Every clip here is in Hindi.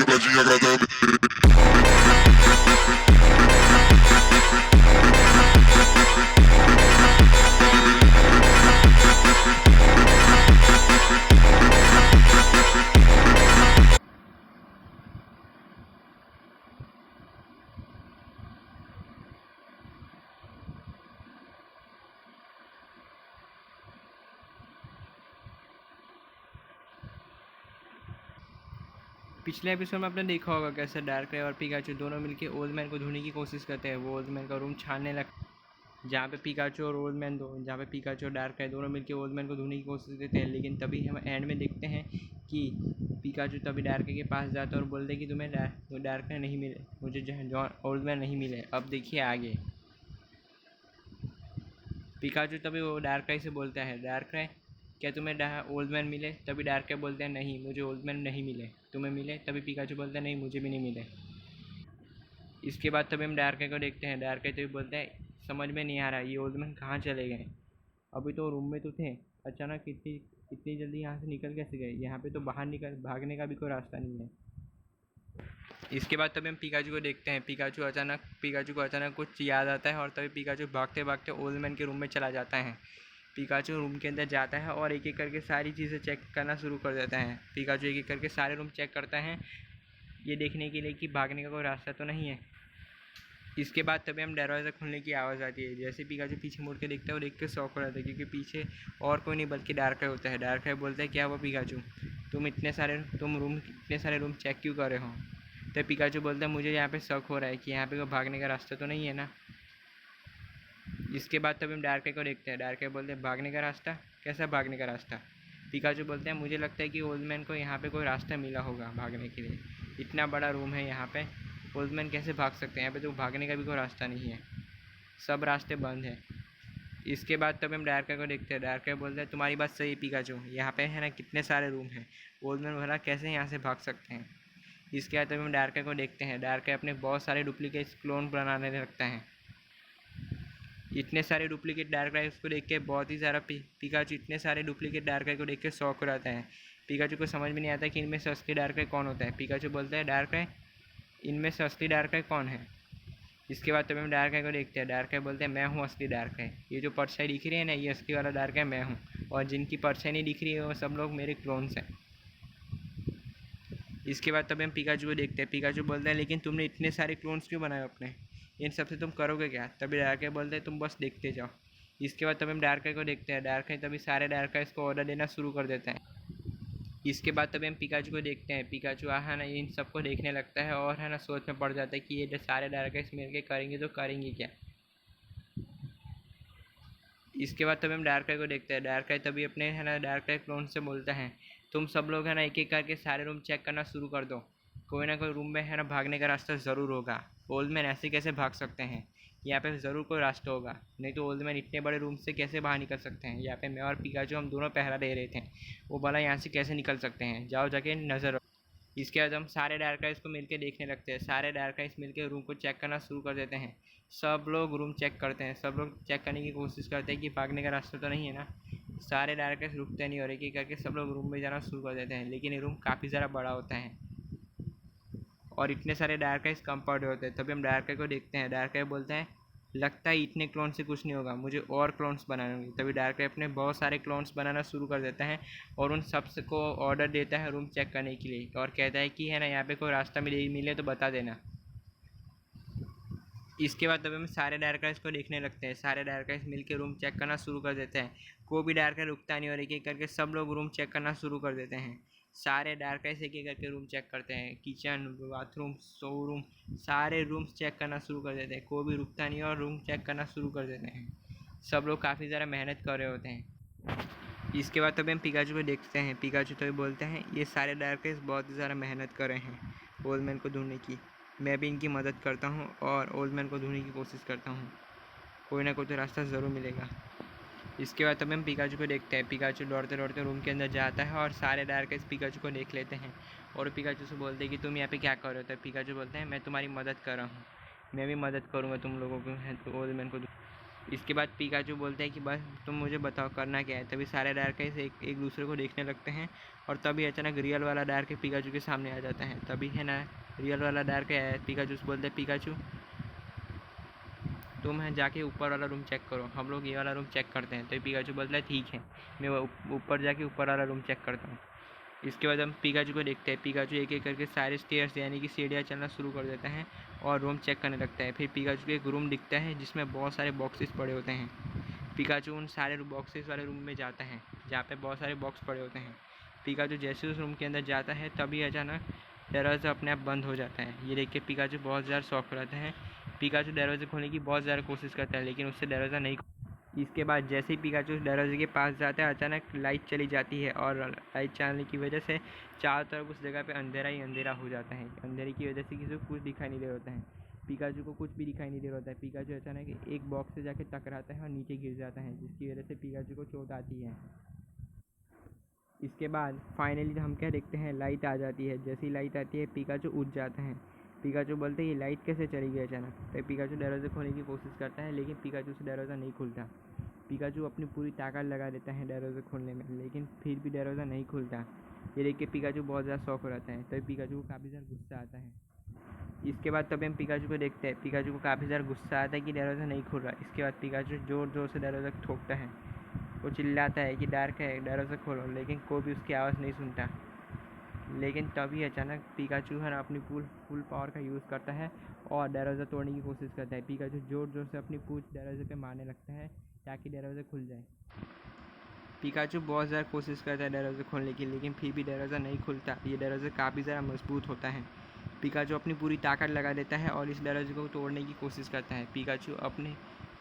quebradinha agradable. पिछले एपिसोड में आपने देखा होगा कैसे डार्कrai और पिकाचू दोनों मिलकर ओल्ड मैन को ढूंढने की कोशिश करते हैं। वो ओल्ड मैन का रूम छानने लग जहाँ पे पिकाचू और ओल्ड मैन जहाँ पे पिकाचू और डार्कrai दोनों मिलकर ओल्ड मैन को ढूंढने की कोशिश करते हैं। लेकिन तभी हम एंड में देखते हैं कि पिकाचू तभी डार्कrai के पास जाता है और बोलते हैं कि तुम्हें डार्कrai नहीं मिले, मुझे जॉन ओल्ड मैन नहीं मिले। अब देखिए आगे। पिकाचू तभी वो डार्कrai से बोलता है, डार्कrai क्या तुम्हें ओल्ड मैन मिले? तभी डार्कrai बोलते हैं नहीं, मुझे ओल्ड मैन नहीं मिले। तुम्हें मिले? तभी पिकाचू बोलता है नहीं, मुझे भी नहीं मिले। इसके बाद तभी हम डार्कrai को देखते हैं। डार्कrai तभी बोलता है समझ में नहीं आ रहा ये ओल्ड मैन कहाँ चले गए, अभी तो रूम में तो थे, अचानक इतनी इतनी जल्दी यहाँ से निकल कैसे गए? यहाँ पे तो बाहर निकल भागने का भी कोई रास्ता नहीं है। इसके बाद तभी हम पिकाचू को देखते हैं। पिकाचू को अचानक कुछ याद आता है और तभी पिकाचू भागते भागते ओल्ड मैन के रूम में चला जाता है। पिकाचू रूम के अंदर जाता है और एक एक करके सारी चीज़ें चेक करना शुरू कर देता है। पिकाचू एक एक करके सारे रूम चेक करता है, ये देखने के लिए कि भागने का कोई रास्ता तो नहीं है। इसके बाद तभी हम दरवाज़ा खुलने की आवाज़ आती है। जैसे पिकाचू पीछे मुड़ के देखता है और देख के शौक हो जाता है, क्योंकि पीछे और कोई नहीं बल्कि डार्कrai होता है। डार्कrai बोलता है क्या हुआ पिकाचू, तुम इतने सारे रूम चेक क्यों कर रहे हो? तो पिकाचू बोलता है मुझे यहाँ पे शक हो रहा है कि यहाँ पे कोई भागने का रास्ता तो नहीं है ना। इसके बाद तभी हम डार्कrai को देखते हैं। डार्कrai बोलते हैं भागने का रास्ता? कैसा भागने का रास्ता? पिकाचू बोलते हैं मुझे लगता है कि ओल्ड मैन को यहाँ पे कोई रास्ता मिला होगा भागने के लिए, इतना बड़ा रूम है यहाँ पे, ओल्ड मैन कैसे भाग सकते हैं? यहाँ पे तो भागने का भी कोई रास्ता नहीं है, सब रास्ते बंद हैं। इसके बाद तभी हम डार्कrai को देखते हैं। डार्कrai बोलते हैं तुम्हारी बात सही है पिकाचू, यहाँ पे है ना कितने सारे रूम हैं, ओल्ड मैन भला कैसे यहाँ से भाग सकते हैं? इसके बाद तभी हम डार्कrai को देखते हैं। डार्कrai अपने बहुत सारे डुप्लीकेट क्लोन बनाने लगता है। इतने सारे डुप्लीकेट डार्कrai उसको देख के बहुत ही सारा पिकाचू इतने सारे डुप्लीकेट डार्कrai को देख के शौक हो जाता है। पिकाचू को समझ में नहीं आता कि इनमें से असली डार्कrai कौन होता है। पिकाचू बोलता है डार्कrai इनमें से असली डार्कrai कौन है? इसके बाद तभी हम डार्कrai को देखते हैं। डार्कrai बोलते हैं मैं हूँ असली डार्कrai, ये जो परछाई दिख रही है ना ये असली वाला डार्कrai मैं हूँ, और जिनकी परछाई नहीं दिख रही है वो सब लोग मेरे क्लोन्स हैं। इसके बाद तभी हम पिकाचू को देखते हैं। पिकाचू बोलता है लेकिन तुमने इतने सारे क्लोन्स क्यों बनाए अपने, इन सब से तुम करोगे क्या? तभी डार्कrai बोलते हैं तुम बस देखते जाओ। इसके बाद तभी हम डार्कrai को देखते हैं। डार्कrai तभी सारे डार्कrai को ऑर्डर देना शुरू कर देता है। इसके बाद तभी हम पिकाचू को देखते हैं। पिकाचू है ना इन सबको देखने लगता है और है ना सोच में पड़ जाता है कि ये सारे डार्कrai मिल के करेंगे तो करेंगे क्या। इसके बाद तभी हम डार्कrai को देखते हैं। डार्कrai तभी अपने है ना डार्कrai क्लोन से बोलता है तुम सब लोग है ना एक एक करके सारे रूम चेक करना शुरू कर दो, कोई ना कोई रूम में है ना भागने का रास्ता ज़रूर होगा। ओल्ड मैन ऐसे कैसे भाग सकते हैं, यहाँ पे ज़रूर कोई रास्ता होगा, नहीं तो ओल्ड मैन इतने बड़े रूम से कैसे बाहर निकल सकते हैं। यहाँ पे मैं और पिकाचू हम दोनों पहरा दे रहे थे, वो भला यहाँ से कैसे निकल सकते हैं, जाओ जाके नज़र। इसके बाद हम सारे डार्कराइज को मिलकर देखने लगते हैं। सारे डार्कराइज मिलकर रूम को चेक करना शुरू कर देते हैं। सब लोग रूम चेक करते हैं, सब लोग चेक करने की कोशिश करते हैं कि भागने का रास्ता तो नहीं है ना। सारे डार्कराइज रुकते नहीं और एक एक करके सब लोग रूम में जाना शुरू कर देते हैं। लेकिन ये रूम काफ़ी ज़्यादा बड़ा होता है और इतने सारे डार्कराइज कंपाउंड होते हैं। तभी हम डार्कराइज को देखते हैं। डार्कराइज बोलते हैं लगता है इतने क्लोन से कुछ नहीं होगा, मुझे और क्लोन्स बनाने होंगे। तभी डार्कराइज अपने बहुत सारे क्लोन्स बनाना शुरू कर देता है और उन सब को ऑर्डर देता है रूम चेक करने के लिए, और कहता है कि है ना यहाँ पे कोई रास्ता मिले तो बता देना। इसके बाद तभी हम सारे डार्कराइज को देखने लगते हैं। सारे डार्कराइज मिलकर रूम चेक करना शुरू कर देते हैं। कोई भी डार्कराइज रुकता नहीं और एक एक करके सब लोग रूम चेक करना शुरू कर देते हैं। सारे डार्कराइज एक एक करके रूम चेक करते हैं, किचन, बाथरूम, शोरूम, सारे रूम्स चेक करना शुरू कर देते हैं। कोई भी रुकता नहीं और रूम चेक करना शुरू कर देते हैं। सब लोग काफ़ी ज़्यादा मेहनत कर रहे होते हैं। इसके बाद तभी हम पिकाचू को देखते हैं। पिकाचू तभी बोलते हैं ये सारे डार्कराइज बहुत ही ज़्यादा मेहनत कर रहे हैं ओल्ड मैन को ढूंढने की, मैं भी इनकी मदद करता हूँ और ओल्ड मैन को ढूंढने की कोशिश करता हूँ, कोई ना कोई तो रास्ता ज़रूर मिलेगा। इसके बाद तभी हम पिकाचू को देखते हैं। पिकाचू दौड़ते दौड़ते रूम के अंदर जाता है और सारे डार्कराइज पिकाचू को देख लेते हैं और पिकाचू से बोलते हैं कि तुम यहाँ पे क्या कर रहे हो। तो पिकाचू बोलते हैं मैं तुम्हारी मदद कर रहा हूँ, मैं भी मदद करूँगा तुम लोगों को, है तो ओल्ड मैन को। इसके बाद पिकाचू बोलता है कि बस तुम मुझे बताओ करना क्या है। तभी सारे डार्काइस एक दूसरे को देखने लगते हैं और तभी अचानक रियल वाला डार्क पिकाचू के सामने आ जाता है। तभी है ना रियल वाला डार्क है पिकाचू से बोलते हैं, पिकाचू तुम है जाके ऊपर वाला रूम चेक करो, हम लोग ये वाला रूम चेक करते हैं। तो पिकाचू बोलता है ठीक है, मैं ऊपर जाके ऊपर वाला रूम चेक करता हूँ। इसके बाद हम पिकाचू को देखते हैं। पिकाचू एक एक करके सारे स्टेयर्स यानी कि सीढ़ियाँ चलना शुरू कर देता है और रूम चेक करने लगता है। फिर पिकाचू को एक रूम दिखता है जिसमें बहुत सारे बॉक्सेस पड़े होते हैं। पिकाचू उन सारे बॉक्सेस वाले रूम में जाता है जहाँ पे बहुत सारे बॉक्स पड़े होते हैं। पिकाचू जैसे उस रूम के अंदर जाता है तभी अचानक दरवाज़ा अपने आप बंद हो जाता है। ये देख के पिकाचू बहुत ज़्यादा शॉक रहता है। पिकाचू दरवाज़ा खोलने की बहुत ज़्यादा कोशिश करता है लेकिन उससे दरवाज़ा नहीं। इसके बाद जैसे ही पिकाचू उस दरवाजे के पास जाता है अचानक लाइट चली जाती है और लाइट चलने की वजह से चारों तरफ उस जगह पे अंधेरा ही अंधेरा हो जाता है। अंधेरे की वजह से किसी को कुछ दिखाई नहीं दे रहा होता है। पिकाचू को कुछ भी दिखाई नहीं दे रहा होता है। पिकाचू अचानक एक बॉक्स से जाके टकराता है और नीचे गिर जाता है जिसकी वजह से पिकाचू को चोट आती है। इसके बाद फाइनली हम क्या देखते हैं, लाइट आ जाती है। जैसी लाइट आती है पिकाचू उठ जाता है। पिकाचू बोलते हैं ये लाइट कैसे चली गई अचानक। तो पिकाचू दरवाज़ा खोलने की कोशिश करता है लेकिन पिकाचू से दरवाज़ा नहीं खुलता। पिकाचू अपनी पूरी ताकत लगा देता है दरवाज़ा खोलने में लेकिन फिर भी दरवाज़ा नहीं खुलता। ये देख के पिकाचू बहुत ज़्यादा शौक हो रहता है। तभी पिकाचू को काफ़ी ज़्यादा गुस्सा आता है। इसके बाद तभी हम पिकाचू को देखते हैं। पिकाचू को काफ़ी ज़्यादा गुस्सा आता है कि दरवाज़ा नहीं खुल रहा। इसके बाद पिकाचू ज़ोर ज़ोर से दरवाज़ा ठोकता है। वो चिल्लाता है कि डार्क है दरवाज़ा खोलो, लेकिन कोई भी उसकी आवाज़ नहीं सुनता। लेकिन तभी अचानक पिकाचू है ना अपनी फुल पावर का यूज़ करता है और दरवाज़ा तोड़ने की कोशिश करता है। पिकाचू ज़ोर ज़ोर से अपनी पूंछ दरवाजे पे मारने लगता है ताकि दरवाज़ा खुल जाए। पिकाचू बहुत ज़्यादा कोशिश करता है दरवाज़ा खोलने की लेकिन फिर भी दरवाज़ा नहीं खुलता। ये दरवाज़ा काफ़ी ज़्यादा मजबूत होता है। पिकाचू अपनी पूरी ताकत लगा देता है और इस दरवाजे को तोड़ने की कोशिश करता है।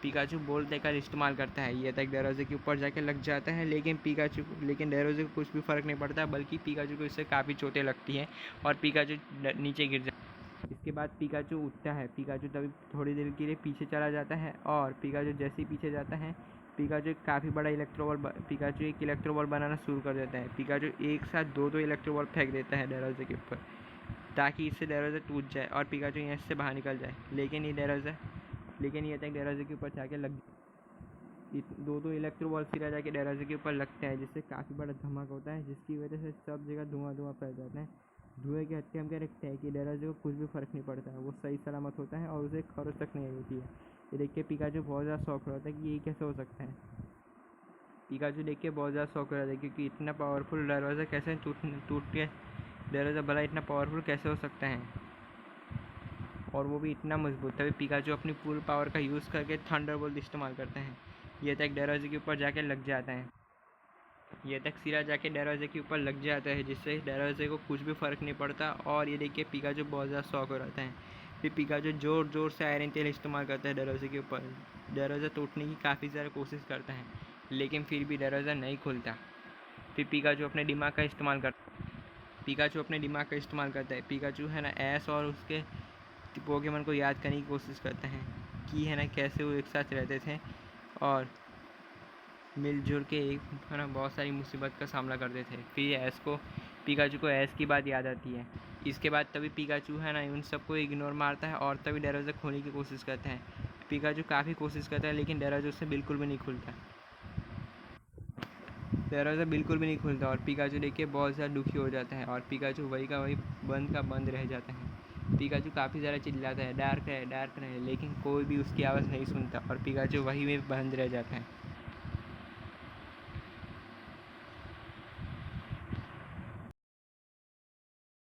पिकाचू बॉल देकर इस्तेमाल करता है। ये तक दरवाजे के ऊपर जाके लग जाता है लेकिन दरवाजे को कुछ भी फ़र्क नहीं पड़ता बल्कि पिकाचू को इससे काफ़ी चोटें लगती हैं और पिकाचू नीचे गिर जाता है। इसके बाद पिकाचू उठता है। पिकाचू तभी थोड़ी देर के लिए पीछे चला जाता है और पिकाचू जैसे ही पीछे जाता है पिकाचू एक इलेक्ट्रो बॉल बनाना शुरू कर देता है। पिकाचू एक साथ दो इलेक्ट्रो बॉल फेंक देता है दरवाजे के ऊपर ताकि इससे दरवाज़ा टूट जाए और पिकाचू यहाँ से बाहर निकल जाए। लेकिन ये तक दरवाजे के ऊपर जाके लग दो इलेक्ट्रो बॉल सीधा जाके दरवाजे के ऊपर लगते हैं जिससे काफ़ी बड़ा धमाका होता है जिसकी वजह से सब जगह धुआं फैल जाता है। धुएं के हत्या हम क्या देखते हैं कि दरवाजे को कुछ भी फ़र्क नहीं पड़ता है, वो सही सलामत होता है और उसे खरोच तक नहीं होती है। ये देख के पिकाचू बहुत ज़्यादा शौक होता है कि ये कैसे हो सकता है। पिकाचू देख के बहुत ज़्यादा शौक हो रहा था क्योंकि इतना पावरफुल दरवाज़ा कैसे टूट के दरवाज़ा भला इतना पावरफुल कैसे हो सकता है और वो भी इतना मजबूत। तभी पिकाचू अपनी फुल पावर का यूज़ करके थंडरबोल्ट इस्तेमाल करते हैं। ये तक दरवाजे के ऊपर जाके लग जाता है। ये तक सिरा जाके दरवाजे के ऊपर लग जाता है जिससे दरवाजे को कुछ भी फ़र्क नहीं पड़ता और ये देख के पिकाचू बहुत ज़्यादा शौक हो रहता है। फिर पिकाचू ज़ोर ज़ोर से आयरन तेल इस्तेमाल करता है दरवाजे के ऊपर। दरवाज़ा टूटने की काफ़ी ज़्यादा कोशिश करता है लेकिन फिर भी दरवाज़ा नहीं खुलता। फिर पिकाचू अपने दिमाग का इस्तेमाल करता है। पिकाचू है ना ऐश और उसके पोकेमॉन को याद करने की कोशिश करते हैं कि है ना कैसे वो एक साथ रहते थे और मिलजुल के एक है ना बहुत सारी मुसीबत का सामना करते थे। फिर पिकाचू को ऐश की बात याद आती है। इसके बाद तभी पिकाचू है ना उन सबको इग्नोर मारता है और तभी दरवाज़ा खोलने की कोशिश करता है। पिकाचू काफ़ी कोशिश करता है लेकिन दरवाज़ा उससे बिल्कुल भी नहीं खुलता और पिकाचू देख के बहुत ज़्यादा दुखी हो जाता है और पिकाचू वही का वही बंद रह जाता है। पिकाचू काफ़ी ज़्यादा चिल्लाता है डार्क है लेकिन कोई भी उसकी आवाज़ नहीं सुनता और पिकाचू वही में बंद रह जाता है।